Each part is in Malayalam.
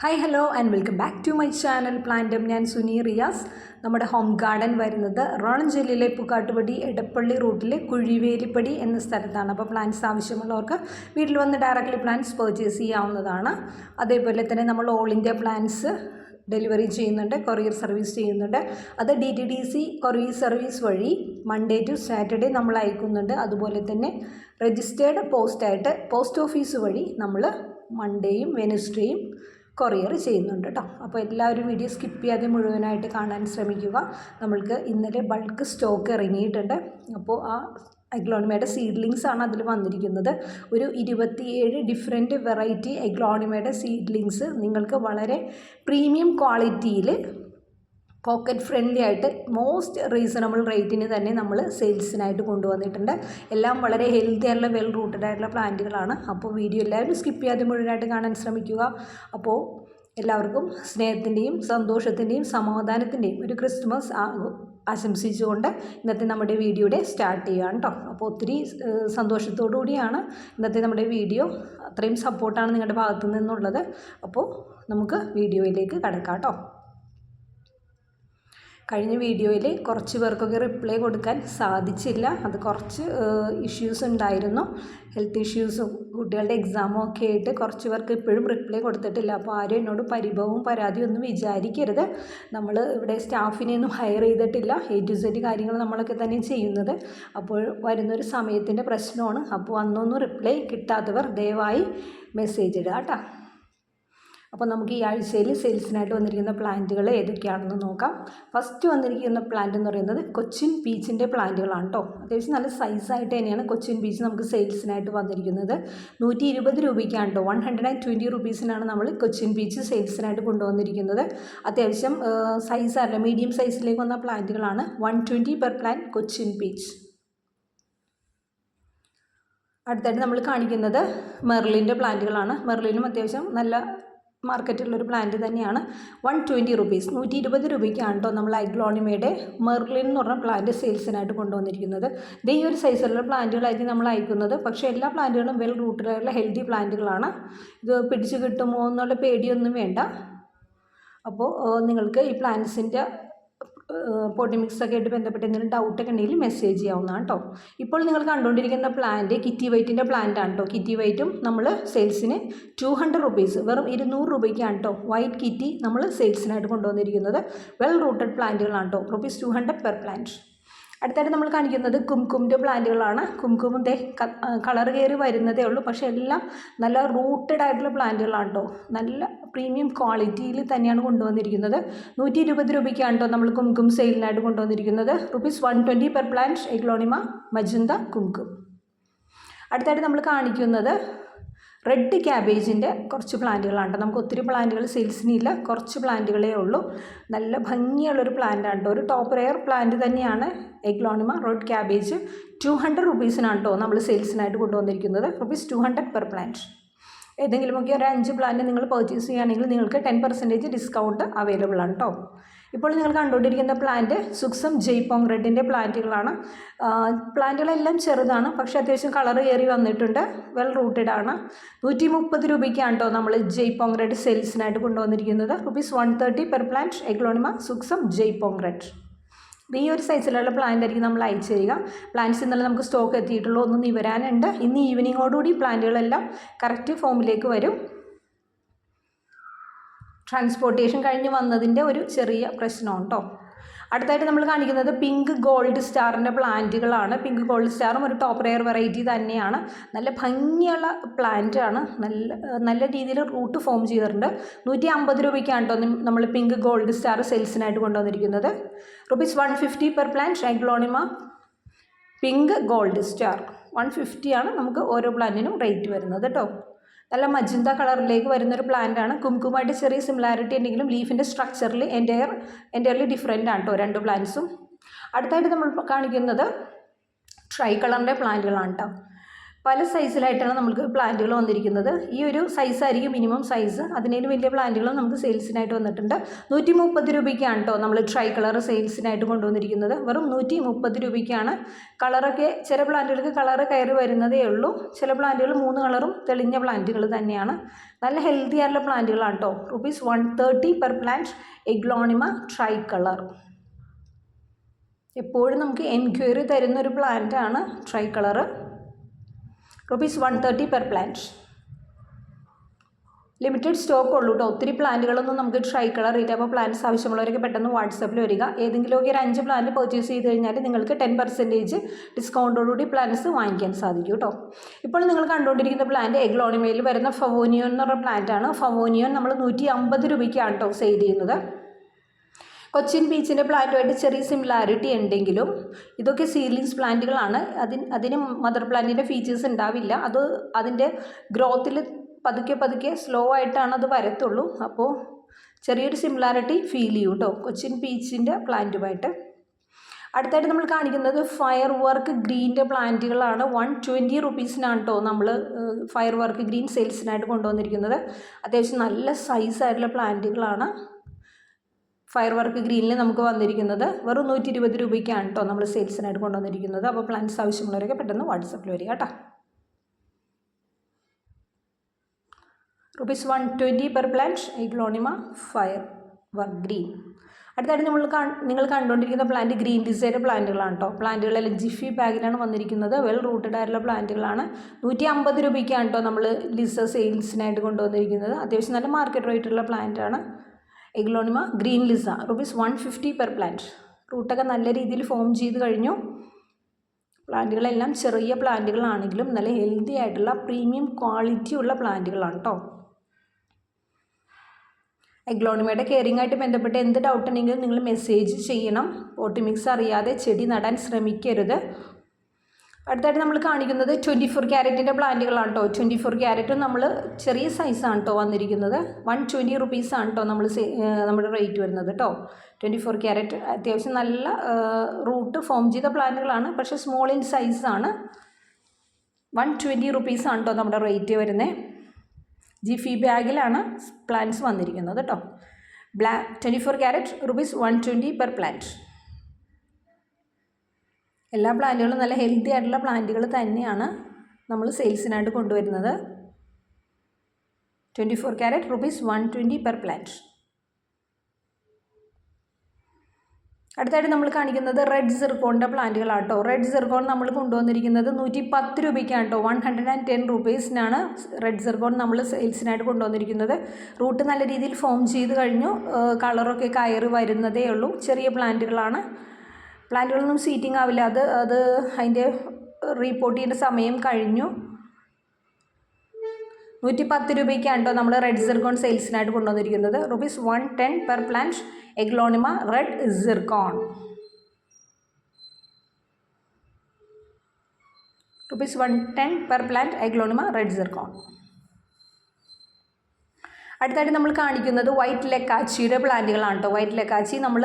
Hi hello and welcome back to my channel പ്ലാന്റും. ഞാൻ സുനി റിയാസ്. നമ്മുടെ ഹോം ഗാർഡൻ വരുന്നത് എറണാകുളം ജില്ലയിലെ പുക്കാട്ടുപടി എടപ്പള്ളി റൂട്ടിലെ കുഴിവേലിപ്പടി എന്ന സ്ഥലത്താണ്. അപ്പോൾ പ്ലാന്റ്സ് ആവശ്യമുള്ളവർക്ക് വീട്ടിൽ വന്ന് ഡയറക്റ്റ്ലി പ്ലാന്റ്സ് പർച്ചേസ് ചെയ്യാവുന്നതാണ്. അതേപോലെ തന്നെ നമ്മൾ ഓൾ ഇന്ത്യ പ്ലാന്റ്സ് ഡെലിവറി ചെയ്യുന്നുണ്ട്, കൊറിയർ സർവീസ് ചെയ്യുന്നുണ്ട്. അത് DTDC കൊറിയർ സർവീസ് വഴി മൺഡേ ടു സാറ്റർഡേ നമ്മൾ അയക്കുന്നുണ്ട്. അതുപോലെ തന്നെ രജിസ്റ്റേർഡ് പോസ്റ്റായിട്ട് പോസ്റ്റ് ഓഫീസ് വഴി നമ്മൾ മൺഡേയും വെനസ്ഡേയും കൊറിയർ ചെയ്യുന്നുണ്ട് കേട്ടോ. അപ്പോൾ എല്ലാവരും വീഡിയോ സ്കിപ്പ് ചെയ്യാതെ മുഴുവനായിട്ട് കാണാൻ ശ്രമിക്കുക. നമ്മൾക്ക് ഇന്നലെ ബൾക്ക് സ്റ്റോക്ക് ഇറങ്ങിയിട്ടുണ്ട്. അപ്പോൾ ആ എഗ്ലോണിമയുടെ സീഡ്ലിങ്സ് ആണ് അതിൽ വന്നിരിക്കുന്നത്. ഒരു 27 ഡിഫറെൻറ്റ് വെറൈറ്റി എഗ്ലോണിമയുടെ സീഡ്ലിങ്സ് നിങ്ങൾക്ക് വളരെ പ്രീമിയം ക്വാളിറ്റിയിൽ പോക്കറ്റ് ഫ്രണ്ട്ലി ആയിട്ട് മോസ്റ്റ് റീസണബിൾ റേറ്റിന് തന്നെ നമ്മൾ സെയിൽസിനായിട്ട് കൊണ്ടുവന്നിട്ടുണ്ട്. എല്ലാം വളരെ ഹെൽത്തി ആയിട്ടുള്ള വെൽ റൂട്ടഡ് ആയിട്ടുള്ള പ്ലാന്റുകളാണ്. അപ്പോൾ വീഡിയോ എല്ലാവരും സ്കിപ്പ് ചെയ്യാതെ മുഴുവനായിട്ട് കാണാൻ ശ്രമിക്കുക. അപ്പോൾ എല്ലാവർക്കും സ്നേഹത്തിൻ്റെയും സന്തോഷത്തിൻ്റെയും സമാധാനത്തിൻ്റെയും ഒരു ക്രിസ്മസ് ആശംസിച്ചുകൊണ്ട് ഇന്നത്തെ നമ്മുടെ വീഡിയോയുടെ സ്റ്റാർട്ട് ചെയ്യുകയാണ് കേട്ടോ. അപ്പോൾ ഒത്തിരി സന്തോഷത്തോടു കൂടിയാണ് ഇന്നത്തെ നമ്മുടെ വീഡിയോ. അത്രയും സപ്പോർട്ടാണ് നിങ്ങളുടെ ഭാഗത്തു നിന്നുള്ളത്. അപ്പോൾ നമുക്ക് വീഡിയോയിലേക്ക് കടക്കാം കേട്ടോ. കഴിഞ്ഞ വീഡിയോയിൽ കുറച്ച് പേർക്കൊക്കെ റിപ്ലൈ കൊടുക്കാൻ സാധിച്ചില്ല. അത് കുറച്ച് ഇഷ്യൂസ് ഉണ്ടായിരുന്നു, ഹെൽത്ത് ഇഷ്യൂസും കുട്ടികളുടെ എക്സാമും ഒക്കെ ആയിട്ട് കുറച്ച് പേർക്ക് ഇപ്പോഴും റിപ്ലൈ കൊടുത്തിട്ടില്ല. അപ്പോൾ ആരും എന്നോട് പരിഭവവും പരാതിയും ഒന്നും വിചാരിക്കരുത്. നമ്മൾ ഇവിടെ സ്റ്റാഫിനെയൊന്നും ഹയർ ചെയ്തിട്ടില്ല. A to Z കാര്യങ്ങൾ നമ്മളൊക്കെ തന്നെ ചെയ്യുന്നത്. അപ്പോൾ വരുന്നൊരു സമയത്തിൻ്റെ പ്രശ്നമാണ്. അപ്പോൾ അന്നൊന്നും റിപ്ലൈ കിട്ടാത്തവർ ദയവായി മെസ്സേജ് ഇടുക കേട്ടോ. അപ്പോൾ നമുക്ക് ഈ ആഴ്ചയിൽ സെയിൽസിനായിട്ട് വന്നിരിക്കുന്ന പ്ലാന്റുകൾ ഏതൊക്കെയാണെന്ന് നോക്കാം. ഫസ്റ്റ് വന്നിരിക്കുന്ന പ്ലാന്റ് എന്ന് പറയുന്നത് കൊച്ചിൻ പീച്ചിൻ്റെ പ്ലാന്റുകളാണ് കേട്ടോ. അത്യാവശ്യം നല്ല സൈസായിട്ട് തന്നെയാണ് കൊച്ചിൻ പീച്ച് നമുക്ക് സെയിൽസിനായിട്ട് വന്നിരിക്കുന്നത്. 120 രൂപയ്ക്കാണ് കേട്ടോ. 120 റുപ്പീസിനാണ് നമ്മൾ കൊച്ചിൻ പീച്ച് സെയിൽസിനായിട്ട് കൊണ്ടുവന്നിരിക്കുന്നത്. അത്യാവശ്യം സൈസല്ല, മീഡിയം സൈസിലേക്ക് വന്ന പ്ലാന്റുകളാണ്. 120 പെർ പ്ലാന്റ് കൊച്ചിൻ പീച്ച്. അടുത്തായിട്ട് നമ്മൾ കാണിക്കുന്നത് മെർലിൻ്റെ പ്ലാന്റുകളാണ്. മെർലിനും അത്യാവശ്യം നല്ല മാർക്കറ്റിലുള്ളൊരു പ്ലാന്റ് തന്നെയാണ്. 120 റുപ്പീസ്, 120 രൂപയ്ക്കാണ് കേട്ടോ നമ്മൾ എഗ്ലോണിമയുടെ മെർലിൻ എന്ന് പറഞ്ഞ പ്ലാന്റ് സെയിൽസിനായിട്ട് കൊണ്ടുവന്നിരിക്കുന്നത്. ഈ ഒരു സൈസിലുള്ള പ്ലാന്റുകളായിരിക്കും നമ്മൾ അയക്കുന്നത്. പക്ഷേ എല്ലാ പ്ലാന്റുകളും വെൽ റൂട്ടഡായിട്ടുള്ള ഹെൽത്തി പ്ലാന്റുകളാണ്. ഇത് പിടിച്ച് കിട്ടുമോ എന്നുള്ള പേടിയൊന്നും വേണ്ട. അപ്പോൾ നിങ്ങൾക്ക് ഈ പ്ലാന്റ്സിൻ്റെ പോട്ടി മിക്സൊക്കെ ആയിട്ട് ബന്ധപ്പെട്ട് എന്തെങ്കിലും ഡൗട്ടൊക്കെ ഉണ്ടെങ്കിൽ മെസ്സേജ് ചെയ്യാവുന്നതാണ് കേട്ടോ. ഇപ്പോൾ നിങ്ങൾ കണ്ടുകൊണ്ടിരിക്കുന്ന പ്ലാന്റ് കിറ്റി വൈറ്റിൻ്റെ പ്ലാന്റ് ആണ് കേട്ടോ. കിറ്റി വൈറ്റും നമ്മൾ സെയിൽസിന് 200 റുപ്പീസ്, വെറും 200 രൂപയ്ക്കാണ് കേട്ടോ വൈറ്റ് കിറ്റി നമ്മൾ സെയിൽസിനായിട്ട് കൊണ്ടുവന്നിരിക്കുന്നത്. വെൽ റൂട്ടഡ് പ്ലാന്റുകളാണ് കേട്ടോ. ₹200 പെർ പ്ലാന്റ്. അടുത്തായിട്ട് നമ്മൾ കാണിക്കുന്നത് കുംകുമിൻ്റെ പ്ലാന്റുകളാണ്. കുംകും കളർ കയറി വരുന്നതേ ഉള്ളൂ. പക്ഷേ എല്ലാം നല്ല റൂട്ടഡ് ആയിട്ടുള്ള പ്ലാന്റുകളാണ് കേട്ടോ. നല്ല പ്രീമിയം ക്വാളിറ്റിയിൽ തന്നെയാണ് കൊണ്ടുവന്നിരിക്കുന്നത്. 120 രൂപയ്ക്കാണ് കേട്ടോ നമ്മൾ കുംകും സെയിലിനായിട്ട് കൊണ്ടുവന്നിരിക്കുന്നത്. ₹120 per plant aglaonema magenta kumkum. അടുത്തായിട്ട് നമ്മൾ കാണിക്കുന്നത് റെഡ് ക്യാബേജിൻ്റെ കുറച്ച് പ്ലാന്റുകളാണ്. നമുക്ക് ഒത്തിരി പ്ലാന്റുകൾ സെയിൽസിനില്ല, കുറച്ച് പ്ലാന്റുകളേ ഉള്ളൂ. നല്ല ഭംഗിയുള്ളൊരു പ്ലാന്റാണ് കേട്ടോ. ഒരു ടോപ്പ് റെയർ പ്ലാന്റ് തന്നെയാണ് എഗ്ലോണിമ റെഡ് ക്യാബേജ്. 200 റുപ്പീസിനാണ് കേട്ടോ നമ്മൾ സെയിൽസിനായിട്ട് കൊണ്ടുവന്നിരിക്കുന്നത്. ₹200 പെർ പ്ലാന്റ്. ഏതെങ്കിലുമൊക്കെ ഒരു 5 പ്ലാന്റ് നിങ്ങൾ പർച്ചേസ് ചെയ്യുകയാണെങ്കിൽ നിങ്ങൾക്ക് 10% ഡിസ്കൗണ്ട് അവൈലബിൾ ആണ് കേട്ടോ. ഇപ്പോൾ നിങ്ങൾ കണ്ടുകൊണ്ടിരിക്കുന്ന പ്ലാന്റ് സുക്സം ജയ്പോങ് റെഡിൻ്റെ പ്ലാന്റുകളാണ്. പ്ലാന്റുകളെല്ലാം ചെറുതാണ്, പക്ഷേ അത്യാവശ്യം കളർ കയറി വന്നിട്ടുണ്ട്. വെൽ റൂട്ടഡ് ആണ്. 130 രൂപയ്ക്കാണ് കേട്ടോ നമ്മൾ ജയ്പോങ് റെഡ് സെയിൽസിനായിട്ട് കൊണ്ടുവന്നിരിക്കുന്നത്. ₹130 പെർ പ്ലാന്റ് എഗ്ലോണിമ സുക്സം ജയ്പോങ് റെഡ്. ഈ ഒരു സൈസിലുള്ള പ്ലാന്റ് ആയിരിക്കും നമ്മൾ അയച്ചു തരിക. പ്ലാന്റ്സ് ഇന്നലെ നമുക്ക് സ്റ്റോക്ക് എത്തിയിട്ടുള്ളൂ, ഒന്ന് നിവരാനുണ്ട്. ഇന്ന് ഈവനിങ്ങോടുകൂടി പ്ലാന്റുകളെല്ലാം കറക്റ്റ് ഫോമിലേക്ക് വരും. ട്രാൻസ്പോർട്ടേഷൻ കഴിഞ്ഞ് വന്നതിൻ്റെ ഒരു ചെറിയ പ്രശ്നമാണ് കേട്ടോ. അടുത്തായിട്ട് നമ്മൾ കാണിക്കുന്നത് പിങ്ക് ഗോൾഡ് സ്റ്റാറിൻ്റെ പ്ലാന്റുകളാണ്. പിങ്ക് ഗോൾഡ് സ്റ്റാറും ഒരു ടോപ്പ് റെയർ വെറൈറ്റി തന്നെയാണ്. നല്ല ഭംഗിയുള്ള പ്ലാന്റ് ആണ്. നല്ല രീതിയിൽ റൂട്ട് ഫോം ചെയ്തിട്ടുണ്ട്. 150 രൂപയ്ക്കാണ് കേട്ടോ നമ്മൾ പിങ്ക് ഗോൾഡ് സ്റ്റാർ സെയിൽസിനായിട്ട് കൊണ്ടുവന്നിരിക്കുന്നത്. ₹150 per plant aglaonema pink gold star. 150 ആണ് നമുക്ക് ഓരോ പ്ലാന്റിനും റേറ്റ് വരുന്നത് കേട്ടോ. നല്ല മജന്ത കളറിലേക്ക് വരുന്നൊരു പ്ലാന്റാണ്. കുംകുമായിട്ട് ചെറിയ സിമിലാരിറ്റി ഉണ്ടെങ്കിലും ലീഫിൻ്റെ സ്ട്രക്ചറിൽ എൻ്റയർലി ഡിഫറെൻ്റ് ആണ് കേട്ടോ രണ്ട് പ്ലാന്റ്സും. അടുത്തായിട്ട് നമ്മൾ കാണിക്കുന്നത് ട്രൈ കളറിൻ്റെ പ്ലാന്റുകളാണ് കേട്ടോ. പല സൈസിലായിട്ടാണ് നമുക്ക് പ്ലാന്റുകൾ വന്നിരിക്കുന്നത്. ഈ ഒരു സൈസായിരിക്കും മിനിമം സൈസ്. അതിനേലും വലിയ പ്ലാന്റുകളും നമുക്ക് സെയിൽസിനായിട്ട് വന്നിട്ടുണ്ട്. 130 രൂപയ്ക്കാണ് കേട്ടോ നമ്മൾ ട്രൈ കളർ സെയിൽസിനായിട്ട് കൊണ്ടുവന്നിരിക്കുന്നത്. വെറും 130 രൂപയ്ക്കാണ്. കളറൊക്കെ ചില പ്ലാന്റുകൾക്ക് കളറ് കയറി വരുന്നതേ ഉള്ളൂ. ചില പ്ലാന്റുകൾ 3 കളറും തെളിഞ്ഞ പ്ലാന്റുകൾ തന്നെയാണ്. നല്ല ഹെൽത്തി ആയിട്ടുള്ള പ്ലാന്റുകളാണ് കേട്ടോ. ₹130 per plant aglaonema try colour. എപ്പോഴും നമുക്ക് എൻക്വയറി തരുന്നൊരു പ്ലാന്റാണ് try colour. ₹130 per plant. Limited stock ഉള്ളൂ കേട്ടോ. ഒത്തിരി പ്ലാന്റുകളൊന്നും നമുക്ക് ട്രൈ കളർ ഇല്ല. അപ്പോൾ പ്ലാന്റ്സ് ആവശ്യമുള്ളവരൊക്കെ പെട്ടെന്ന് വാട്സാപ്പിൽ വരിക. ഏതെങ്കിലുമൊക്കെ ഒരു 5 പ്ലാന്റ് പർച്ചേസ് ചെയ്ത് കഴിഞ്ഞാൽ നിങ്ങൾക്ക് 10% ഡിസ്കൗണ്ടോടുകൂടി പ്ലാന്റ്സ് വാങ്ങിക്കാൻ സാധിക്കും കേട്ടോ. ഇപ്പോൾ നിങ്ങൾ കണ്ടുകൊണ്ടിരിക്കുന്ന പ്ലാന്റ് എഗ്ലോണിമയിൽ വരുന്ന ഫവോനിയോൻ എന്ന് പറഞ്ഞ പ്ലാന്റാണ്. ഫവോനിയോൻ നമ്മൾ 150 രൂപയ്ക്കാണ് കേട്ടോ സെയിൽ ചെയ്യുന്നത്. കൊച്ചിൻ ബീച്ചിൻ്റെ പ്ലാന്റുമായിട്ട് ചെറിയ സിമിലാരിറ്റി ഉണ്ടെങ്കിലും ഇതൊക്കെ സീഡ്ലിങ്സ് പ്ലാന്റുകളാണ്. അതിന് മദർ പ്ലാന്റിൻ്റെ ഫീച്ചേഴ്സ് ഉണ്ടാവില്ല. അത് അതിൻ്റെ ഗ്രോത്തിൽ പതുക്കെ സ്ലോ ആയിട്ടാണ് അത് വരത്തുള്ളൂ. അപ്പോൾ ചെറിയൊരു സിമിലാരിറ്റി ഫീൽ ചെയ്യും കേട്ടോ കൊച്ചിൻ ബീച്ചിൻ്റെ പ്ലാന്റുമായിട്ട്. അടുത്തായിട്ട് നമ്മൾ കാണിക്കുന്നത് ഫയർ വർക്ക് ഗ്രീൻ്റെ പ്ലാന്റുകളാണ്. 120 റുപ്പീസിനാണ് കേട്ടോ നമ്മൾ ഫയർ വർക്ക് ഗ്രീൻ സെയിൽസിനായിട്ട് കൊണ്ടുവന്നിരിക്കുന്നത്. അത്യാവശ്യം നല്ല സൈസായിട്ടുള്ള പ്ലാന്റുകളാണ് ഫയർ വർക്ക് ഗ്രീനിൽ നമുക്ക് വന്നിരിക്കുന്നത്. വെറും 120 രൂപയ്ക്കാണ് കേട്ടോ നമ്മൾ സെയിൽസിനായിട്ട് കൊണ്ടുവന്നിരിക്കുന്നത്. അപ്പോൾ പ്ലാന്റ്സ് ആവശ്യമുള്ളവരൊക്കെ പെട്ടെന്ന് വാട്സാപ്പിൽ വരിക കേട്ടോ. ₹120 per plant aglaonema fire work green. അടുത്തായിട്ട് നിങ്ങൾ കണ്ടുകൊണ്ടിരിക്കുന്ന പ്ലാന്റ് ഗ്രീൻ ഡിസൈൻ്റെ പ്ലാന്റുകളാണ് കേട്ടോ. പ്ലാന്റുകളെല്ലാം ജിഫി ബാഗിലാണ് വന്നിരിക്കുന്നത്. വെൽ റൂട്ടഡ് ആയിട്ടുള്ള പ്ലാന്റുകളാണ്. 150 രൂപയ്ക്കാണ് കേട്ടോ നമ്മൾ ലിസ സെയിൽസിനായിട്ട് കൊണ്ടുവന്നിരിക്കുന്നത്. അത്യാവശ്യം നല്ല മാർക്കറ്റ് റേറ്റുള്ള പ്ലാന്റാണ് aglaonema green Lisa. ₹150 per plant. റൂട്ടൊക്കെ നല്ല രീതിയിൽ ഫോം ചെയ്ത് കഴിഞ്ഞു. പ്ലാന്റുകളെല്ലാം ചെറിയ പ്ലാന്റുകളാണെങ്കിലും നല്ല ഹെൽത്തി ആയിട്ടുള്ള പ്രീമിയം ക്വാളിറ്റി ഉള്ള പ്ലാന്റുകളാണ് കേട്ടോ. എഗ്ലോണിമയുടെ കെയറിംഗ് ആയിട്ട് ബന്ധപ്പെട്ട് എന്ത് ഡൗട്ട് ഉണ്ടെങ്കിലും നിങ്ങൾ മെസ്സേജ് ചെയ്യണം. പോട്ടി മിക്സ് അറിയാതെ ചെടി നടാൻ ശ്രമിക്കരുത്. അടുത്തായിട്ട് നമ്മൾ കാണിക്കുന്നത് 24 ക്യാരറ്റിൻ്റെ പ്ലാന്റുകളാണ് കേട്ടോ. 24 ക്യാരറ്റും നമ്മൾ ചെറിയ സൈസാണ് കേട്ടോ വന്നിരിക്കുന്നത്. 120 റുപ്പീസാണ് കേട്ടോ നമ്മുടെ റേറ്റ് വരുന്നത് കേട്ടോ. 24 ക്യാരറ്റ് അത്യാവശ്യം നല്ല റൂട്ട് ഫോം ചെയ്ത പ്ലാന്റുകളാണ്. പക്ഷേ സ്മോൾ ഇൻ സൈസാണ്. 120 റുപ്പീസാണ് കേട്ടോ നമ്മുടെ റേറ്റ് വരുന്നത്. ജിഫി ബാഗിലാണ് പ്ലാന്റ്സ് വന്നിരിക്കുന്നത് കേട്ടോ. 24 ക്യാരറ്റ് ₹120 പെർ പ്ലാന്റ്. എല്ലാ പ്ലാന്റുകളും നല്ല ഹെൽത്തി ആയിട്ടുള്ള പ്ലാന്റുകൾ തന്നെയാണ് നമ്മൾ സെയിൽസിനായിട്ട് കൊണ്ടുവരുന്നത്. 24 ക്യാരറ്റ് ₹120 പെർ പ്ലാന്റ്. അടുത്തായിട്ട് നമ്മൾ കാണിക്കുന്നത് റെഡ് സിർക്കോണിൻ്റെ പ്ലാന്റുകളാണ് കേട്ടോ. റെഡ് സിർക്കോൺ നമ്മൾ കൊണ്ടുവന്നിരിക്കുന്നത് 110 രൂപയ്ക്കാണ് കേട്ടോ. 110 റുപ്പീസിനാണ് റെഡ് സിർക്കോൺ നമ്മൾ സെയിൽസിനായിട്ട് കൊണ്ടുവന്നിരിക്കുന്നത്. റൂട്ട് നല്ല രീതിയിൽ ഫോം ചെയ്ത് കഴിഞ്ഞു. കളറൊക്കെ കയറി വരുന്നതേ ഉള്ളൂ. ചെറിയ പ്ലാന്റുകളാണ്. പ്ലാന്റുകളൊന്നും സീറ്റിംഗ് ആവില്ല. അത് അതിൻ്റെ റീപോർട്ട് ചെയ്യേണ്ട സമയം കഴിഞ്ഞു. 110 രൂപയ്ക്കാണ് കേട്ടോ നമ്മൾ റെഡ് സിർക്കോൺ സെയിൽസിനായിട്ട് കൊണ്ടുവന്നിരിക്കുന്നത്. ₹110 per plant aglaonema red zircon. ₹110 per plant aglaonema red zircon. അടുത്തായിട്ട് നമ്മൾ കാണിക്കുന്നത് വൈറ്റ് ലെക്കാച്ചിയുടെ പ്ലാന്റുകളാണ് കേട്ടോ. വൈറ്റ് ലെക്കാച്ചി നമ്മൾ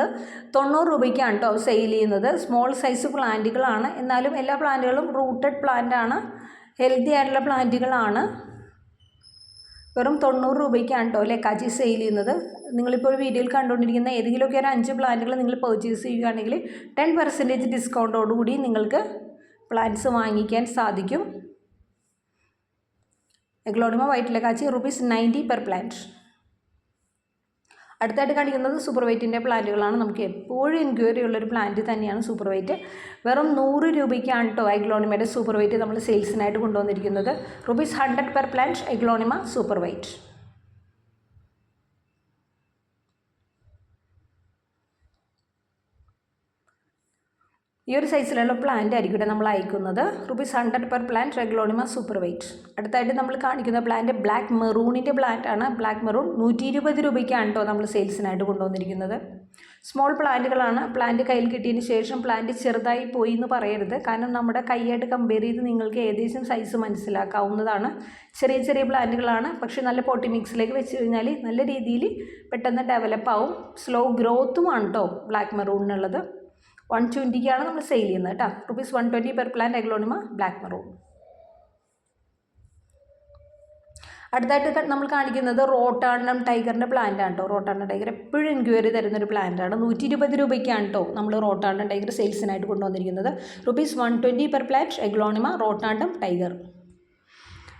90 രൂപയ്ക്കാണ് കേട്ടോ സെയിൽ ചെയ്യുന്നത്. സ്മോൾ സൈസ് പ്ലാന്റുകളാണ്. എന്നാലും എല്ലാ പ്ലാന്റുകളും റൂട്ടഡ് പ്ലാന്റാണ്. ഹെൽത്തി ആയിട്ടുള്ള പ്ലാന്റുകളാണ്. വെറും 90 രൂപയ്ക്കാണ് കേട്ടോ ലെക്കാച്ചി സെയിൽ ചെയ്യുന്നത്. നിങ്ങളിപ്പോൾ വീഡിയോയിൽ കണ്ടുകൊണ്ടിരിക്കുന്ന ഏതെങ്കിലുമൊക്കെ ഒരു 5 പ്ലാന്റുകൾ നിങ്ങൾ പർച്ചേസ് ചെയ്യുകയാണെങ്കിൽ 10% ഡിസ്കൗണ്ടോടുകൂടി നിങ്ങൾക്ക് പ്ലാന്റ്സ് വാങ്ങിക്കാൻ സാധിക്കും. എഗ്ലോണിമ വൈറ്റ് ലെക്കാച്ചി ₹90 പെർ പ്ലാന്റ്. അടുത്തായിട്ട് കാണിക്കുന്നത് സൂപ്പർ വൈറ്റിൻ്റെ പ്ലാന്റുകളാണ്. നമുക്ക് എപ്പോഴും എൻക്വയറി ഉള്ളൊരു പ്ലാന്റ് തന്നെയാണ് സൂപ്പർ വൈറ്റ്. വെറും 100 രൂപയ്ക്കാണ് കേട്ടോ എഗ്ലോണിമയുടെ സൂപ്പർ വൈറ്റ് നമ്മൾ സെയിൽസിനായിട്ട് കൊണ്ടുവന്നിരിക്കുന്നത്. ₹100 per plant aglaonema super white. ഈ ഒരു സൈസിലുള്ള പ്ലാന്റ് ആയിരിക്കും നമ്മൾ അയക്കുന്നത്. ₹100 per plant aglaonema super white. അടുത്തായിട്ട് നമ്മൾ കാണിക്കുന്ന പ്ലാന്റ് ബ്ലാക്ക് മെറൂണിൻ്റെ പ്ലാന്റ് ആണ്. ബ്ലാക്ക് മെറൂൺ 120 രൂപയ്ക്കാണ് കേട്ടോ നമ്മൾ സെയിൽസിനായിട്ട് കൊണ്ടുവന്നിരിക്കുന്നത്. സ്മോൾ പ്ലാന്റുകളാണ്. പ്ലാന്റ് കയ്യിൽ കിട്ടിയതിന് ശേഷം പ്ലാന്റ് ചെറുതായി പോയി എന്ന് പറയരുത്. കാരണം നമ്മുടെ കൈയായിട്ട് കമ്പയർ ചെയ്ത് നിങ്ങൾക്ക് ഏകദേശം സൈസ് മനസ്സിലാക്കാവുന്നതാണ്. ചെറിയ ചെറിയ പ്ലാന്റുകളാണ്. പക്ഷേ നല്ല പോട്ടി മിക്സിലേക്ക് വെച്ച് കഴിഞ്ഞാൽ നല്ല രീതിയിൽ പെട്ടെന്ന് ഡെവലപ്പ് ആവും. സ്ലോ ഗ്രോത്തുമാണ് കേട്ടോ ബ്ലാക്ക് മെറൂണിനുള്ളത്. 120ക്കാണ് നമ്മൾ സെയിൽ ചെയ്യുന്നത് കേട്ടോ. ₹120 per plant aglaonema black maroon. അടുത്തായിട്ട് നമ്മൾ കാണിക്കുന്നത് റോട്ടാണ്ടം ടൈഗറിൻ്റെ പ്ലാന്റ് ആണ് കേട്ടോ. റോട്ടാണ്ടം ടൈഗർ എപ്പോഴും എൻക്വയറി തരുന്നൊരു പ്ലാന്റ് ആണ്. 120 രൂപയ്ക്കാണ് കേട്ടോ നമ്മൾ റോട്ടാണ്ടം ടൈഗർ സെയിൽസിനായിട്ട് കൊണ്ടുവന്നിരിക്കുന്നത്. ₹120 പെർ പ്ലാന്റ് എഗ്ലോണിമ റോട്ടാണ്ടം ടൈഗർ.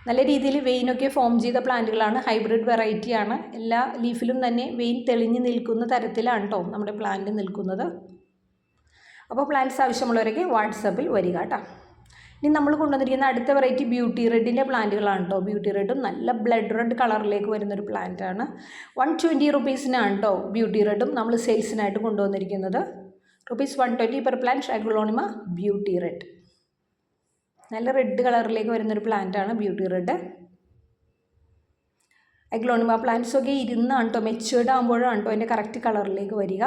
നല്ല രീതിയിൽ വെയിനൊക്കെ ഫോം ചെയ്ത പ്ലാന്റുകളാണ്. ഹൈബ്രിഡ് വെറൈറ്റിയാണ്. എല്ലാ ലീഫിലും തന്നെ വെയിൻ തെളിഞ്ഞ് നിൽക്കുന്ന തരത്തിലാണ് കേട്ടോ നമ്മുടെ പ്ലാന്റ് നിൽക്കുന്നത്. അപ്പോൾ പ്ലാന്റ്സ് ആവശ്യമുള്ളവരൊക്കെ വാട്സാപ്പിൽ വരിക കേട്ടോ. ഇനി നമ്മൾ കൊണ്ടുവന്നിരിക്കുന്ന അടുത്ത വെറൈറ്റി ബ്യൂട്ടി റെഡിൻ്റെ പ്ലാന്റുകളാണ് കേട്ടോ. ബ്യൂട്ടി റെഡും നല്ല ബ്ലഡ് റെഡ് കളറിലേക്ക് വരുന്നൊരു പ്ലാന്റാണ്. ₹120 കേട്ടോ ബ്യൂട്ടി റെഡും നമ്മൾ സെയിൽസിനായിട്ട് കൊണ്ടുവന്നിരിക്കുന്നത്. ₹120 per plant aglaonema beauty red. നല്ല റെഡ് കളറിലേക്ക് വരുന്നൊരു പ്ലാന്റാണ് ബ്യൂട്ടി റെഡ്. അഗ്ലോണിമ പ്ലാന്റ്സൊക്കെ ഇരുന്നാണ് കേട്ടോ, മെച്യൂർഡ് ആകുമ്പോഴാണ് കേട്ടോ അതിൻ്റെ കറക്റ്റ് കളറിലേക്ക് വരിക.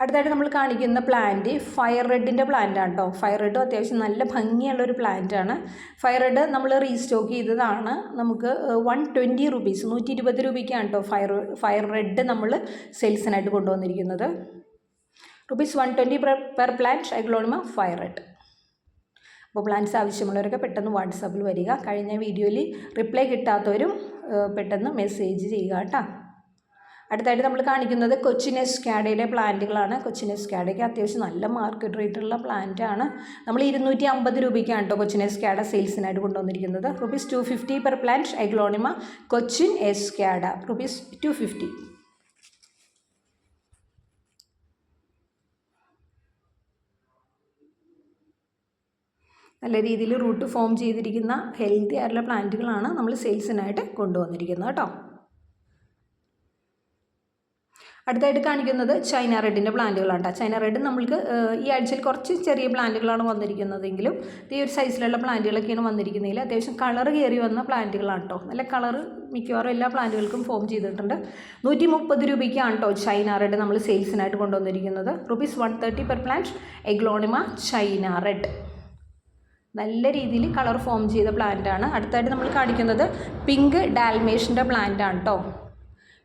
അടുത്തായിട്ട് നമ്മൾ കാണിക്കുന്ന പ്ലാന്റ് ഫയർ റെഡിൻ്റെ പ്ലാന്റ് ആണ് കേട്ടോ. ഫയർ റെഡും അത്യാവശ്യം നല്ല ഭംഗിയുള്ളൊരു പ്ലാന്റാണ്. ഫയർ റെഡ് നമ്മൾ റീസ്റ്റോക്ക് ചെയ്തതാണ്. നമുക്ക് ₹120 120 രൂപയ്ക്കാണ് കേട്ടോ ഫയർ റെഡ് നമ്മൾ സെയിൽസിനായിട്ട് കൊണ്ടുവന്നിരിക്കുന്നത്. ₹120 per plant aglaonema fire red. അപ്പോൾ പ്ലാന്റ്സ് ആവശ്യമുള്ളവരൊക്കെ പെട്ടെന്ന് വാട്സാപ്പിൽ വരിക. കഴിഞ്ഞ വീഡിയോയിൽ റിപ്ലൈ കിട്ടാത്തവരും പെട്ടെന്ന് മെസ്സേജ് ചെയ്യുക കേട്ടോ. അടുത്തായിട്ട് നമ്മൾ കാണിക്കുന്നത് കൊച്ചിൻ എസ്കാഡയുടെ പ്ലാന്റുകളാണ്. കൊച്ചിൻ എസ്കാഡയ്ക്ക് അത്യാവശ്യം നല്ല മാർക്കറ്റ് റേറ്റുള്ള പ്ലാന്റാണ്. നമ്മൾ ₹250 രൂപയ്ക്കാണ് കേട്ടോ കൊച്ചിൻ എസ്കാഡ സെയിൽസിനായിട്ട് കൊണ്ടുവന്നിരിക്കുന്നത്. ₹250 പെർ പ്ലാന്റ് അഗ്ലോണിമ കൊച്ചിൻ എസ്കാഡ ₹250. നല്ല രീതിയിൽ റൂട്ട് ഫോം ചെയ്തിരിക്കുന്ന ഹെൽത്തി ആയിട്ടുള്ള പ്ലാന്റുകളാണ് നമ്മൾ സെയിൽസിനായിട്ട് കൊണ്ടുവന്നിരിക്കുന്നത് കേട്ടോ. അടുത്തായിട്ട് കാണിക്കുന്നത് ചൈന റെഡിൻ്റെ പ്ലാന്റുകളാണ്. ചൈന റെഡ് നമ്മൾക്ക് ഈ ആഴ്ചയിൽ കുറച്ച് ചെറിയ പ്ലാന്റുകളാണ് വന്നിരിക്കുന്നതെങ്കിലും ഈ ഒരു സൈസിലുള്ള പ്ലാന്റുകളൊക്കെയാണ് വന്നിരിക്കുന്നതിൽ അത്യാവശ്യം കളർ കയറി വന്ന പ്ലാന്റുകളാണ് കേട്ടോ. നല്ല കളർ മിക്കവാറും എല്ലാ പ്ലാന്റുകൾക്കും ഫോം ചെയ്തിട്ടുണ്ട്. ₹130 രൂപയ്ക്കാണ് കേട്ടോ ചൈന റെഡ് നമ്മൾ സെയിൽസിനായിട്ട് കൊണ്ടുവന്നിരിക്കുന്നത്. ₹130 per plant aglaonema China red. നല്ല രീതിയിൽ കളർ ഫോം ചെയ്ത പ്ലാന്റാണ്. അടുത്തായിട്ട് നമ്മൾ കാണിക്കുന്നത് പിങ്ക് ഡാൽമേഷൻ്റെ പ്ലാന്റാണ് കേട്ടോ.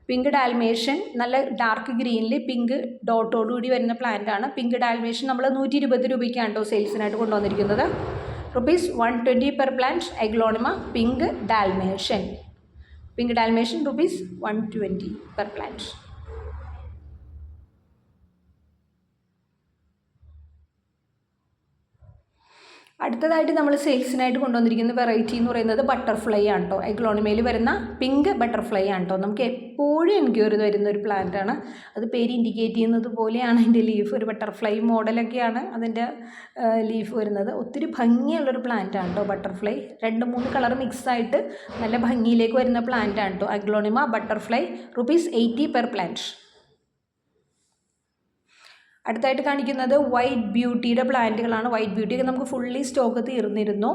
പിങ്ക് ഡാൽമേഷൻ നല്ല ഡാർക്ക് ഗ്രീനിൽ പിങ്ക് ഡോട്ടോടുകൂടി വരുന്ന പ്ലാന്റാണ്. പിങ്ക് ഡാൽമേഷൻ നമ്മൾ ₹120 രൂപയ്ക്കാണ് കേട്ടോ സെയിൽസിനായിട്ട് കൊണ്ടുവന്നിരിക്കുന്നത്. ₹120 per plant aglaonema pink Dalmatian. Pink Dalmatian ₹120 per plant. അടുത്തതായിട്ട് നമ്മൾ സെയിൽസിനായിട്ട് കൊണ്ടുവന്നിരിക്കുന്ന വെറൈറ്റി എന്ന് പറയുന്നത് ബട്ടർഫ്ലൈ ആണ് കേട്ടോ. അഗ്ലോണിമയിൽ വരുന്ന പിങ്ക് ബട്ടർഫ്ലൈ ആണ് കേട്ടോ. നമുക്ക് എപ്പോഴും എൻക്വയറി വരുന്ന ഒരു പ്ലാന്റാണ്. അത് പേര് ഇൻഡിക്കേറ്റ് ചെയ്യുന്നത് പോലെയാണ് അതിൻ്റെ ലീഫ്. ഒരു ബട്ടർഫ്ലൈ മോഡലൊക്കെയാണ് അതിൻ്റെ ലീഫ് വരുന്നത്. ഒത്തിരി ഭംഗിയുള്ളൊരു പ്ലാന്റാണ് കേട്ടോ ബട്ടർഫ്ലൈ. 2-3 കളർ മിക്സായിട്ട് നല്ല ഭംഗിയിലേക്ക് വരുന്ന പ്ലാന്റാണ് കേട്ടോ അഗ്ലോണിമ ബട്ടർഫ്ലൈ. ₹80 per plant. അടുത്തായിട്ട് കാണിക്കുന്നത് വൈറ്റ് ബ്യൂട്ടിയുടെ പ്ലാന്റുകളാണ്. വൈറ്റ് ബ്യൂട്ടിയൊക്കെ നമുക്ക് ഫുള്ളി സ്റ്റോക്ക് തീർന്നിരുന്നു.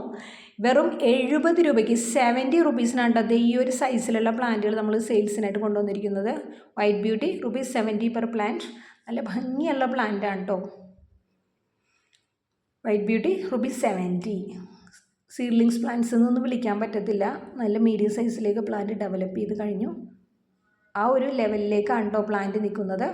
വെറും ₹70 രൂപയ്ക്ക് ₹70 അത് ഈ ഒരു സൈസിലുള്ള പ്ലാന്റുകൾ നമ്മൾ സെയിൽസിനായിട്ട് കൊണ്ടുവന്നിരിക്കുന്നത്. White beauty ₹70 per plant. നല്ല ഭംഗിയുള്ള പ്ലാന്റാണ് കേട്ടോ വൈറ്റ് ബ്യൂട്ടി. ₹70. സീഡ്ലിങ്സ് പ്ലാന്റ്സ് എന്നൊന്നും വിളിക്കാൻ പറ്റത്തില്ല. നല്ല മീഡിയം സൈസിലേക്ക് പ്ലാന്റ് ഡെവലപ്പ് ചെയ്ത് കഴിഞ്ഞു. ആ ഒരു ലെവലിലേക്കാണ് കേട്ടോ പ്ലാന്റ് നിൽക്കുന്നത്.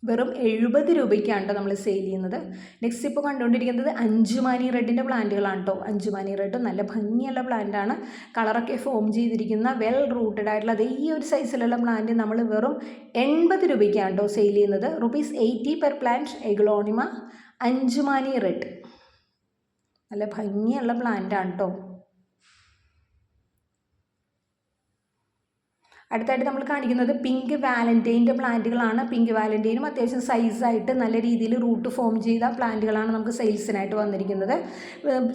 വെറും ₹70 രൂപയ്ക്കാണ് കേട്ടോ നമ്മൾ സെയിൽ ചെയ്യുന്നത്. നെക്സ്റ്റ് ഇപ്പോൾ കണ്ടുകൊണ്ടിരിക്കുന്നത് അഞ്ചുമാനി റെഡിൻ്റെ പ്ലാന്റുകളാണ് കേട്ടോ. അഞ്ചുമാനി റെഡ് നല്ല ഭംഗിയുള്ള പ്ലാന്റാണ്. കളറൊക്കെ ഫോം ചെയ്തിരിക്കുന്ന വെൽ റൂട്ടഡ് ആയിട്ടുള്ള അതേ ഈ ഒരു സൈസിലുള്ള പ്ലാന്റ് നമ്മൾ വെറും ₹80 രൂപയ്ക്കാണ് കേട്ടോ സെയിൽ ചെയ്യുന്നത്. ₹80 per plant aglaonema Anchumani red. നല്ല ഭംഗിയുള്ള പ്ലാന്റാണ് കേട്ടോ. അടുത്തായിട്ട് നമ്മൾ കാണിക്കുന്നത് പിങ്ക് വാലന്റൈൻ്റെ പ്ലാന്റുകളാണ്. പിങ്ക് വാലന്റൈനും അത്യാവശ്യം സൈസായിട്ട് നല്ല രീതിയിൽ റൂട്ട് ഫോം ചെയ്ത പ്ലാന്റുകളാണ് നമുക്ക് സെയിൽസിനായിട്ട് വന്നിരിക്കുന്നത്.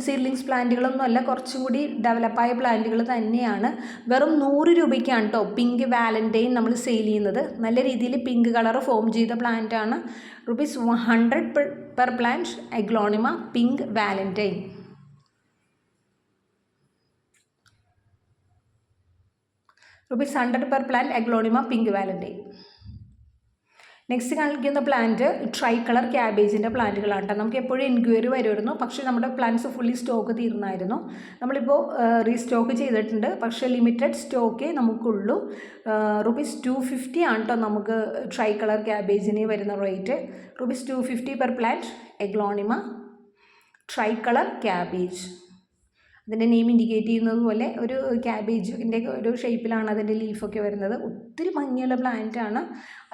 സീഡ്ലിങ്സ് പ്ലാന്റുകളൊന്നും അല്ല, കുറച്ചും കൂടി ഡെവലപ്പായ പ്ലാന്റുകൾ തന്നെയാണ്. വെറും ₹100 രൂപയ്ക്കാണ് കേട്ടോ പിങ്ക് വാലന്റൈൻ നമ്മൾ സെയിൽ ചെയ്യുന്നത്. നല്ല രീതിയിൽ പിങ്ക് കളർ ഫോം ചെയ്ത പ്ലാന്റാണ്. ₹100 per plant aglaonema pink valentine. ₹100 per plant aglaonema pink valentine. Next കാണിക്കുന്ന പ്ലാന്റ് ട്രൈ കളർ ക്യാബേജിൻ്റെ പ്ലാന്റുകളാണ് കേട്ടോ. നമുക്ക് എപ്പോഴും എൻക്വയറി വരുമായിരുന്നു, പക്ഷേ നമ്മുടെ പ്ലാന്റ്സ് ഫുള്ളി സ്റ്റോക്ക് തീർന്നായിരുന്നു. നമ്മളിപ്പോൾ റീസ്റ്റോക്ക് ചെയ്തിട്ടുണ്ട്, പക്ഷേ ലിമിറ്റഡ് സ്റ്റോക്കേ നമുക്കുള്ളൂ. ₹250 ആണ് കേട്ടോ നമുക്ക് ട്രൈ കളർ ക്യാബേജിന് വരുന്ന rate. ₹250 per plant aglaonema try colour cabbage. അതിൻ്റെ നെയിം ഇൻഡിക്കേറ്റ് ചെയ്യുന്നത് പോലെ ഒരു ക്യാബേജിൻ്റെ ഒരു ഷേപ്പിലാണ് അതിൻ്റെ ലീഫൊക്കെ വരുന്നത്. ഒത്തിരി ഭംഗിയുള്ള പ്ലാന്റാണ്.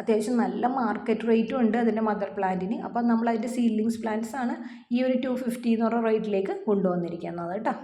അത്യാവശ്യം നല്ല മാർക്കറ്റ് റേറ്റും ഉണ്ട് അതിൻ്റെ മദർ പ്ലാന്റിന്. അപ്പം നമ്മൾ അതിൻ്റെ സീഡ്ലിങ്സ് പ്ലാന്റ്സ് ആണ് ഈ ഒരു 250 എന്ന് പറഞ്ഞ റേറ്റിലേക്ക് കൊണ്ടുവന്നിരിക്കുന്നത് കേട്ടോ.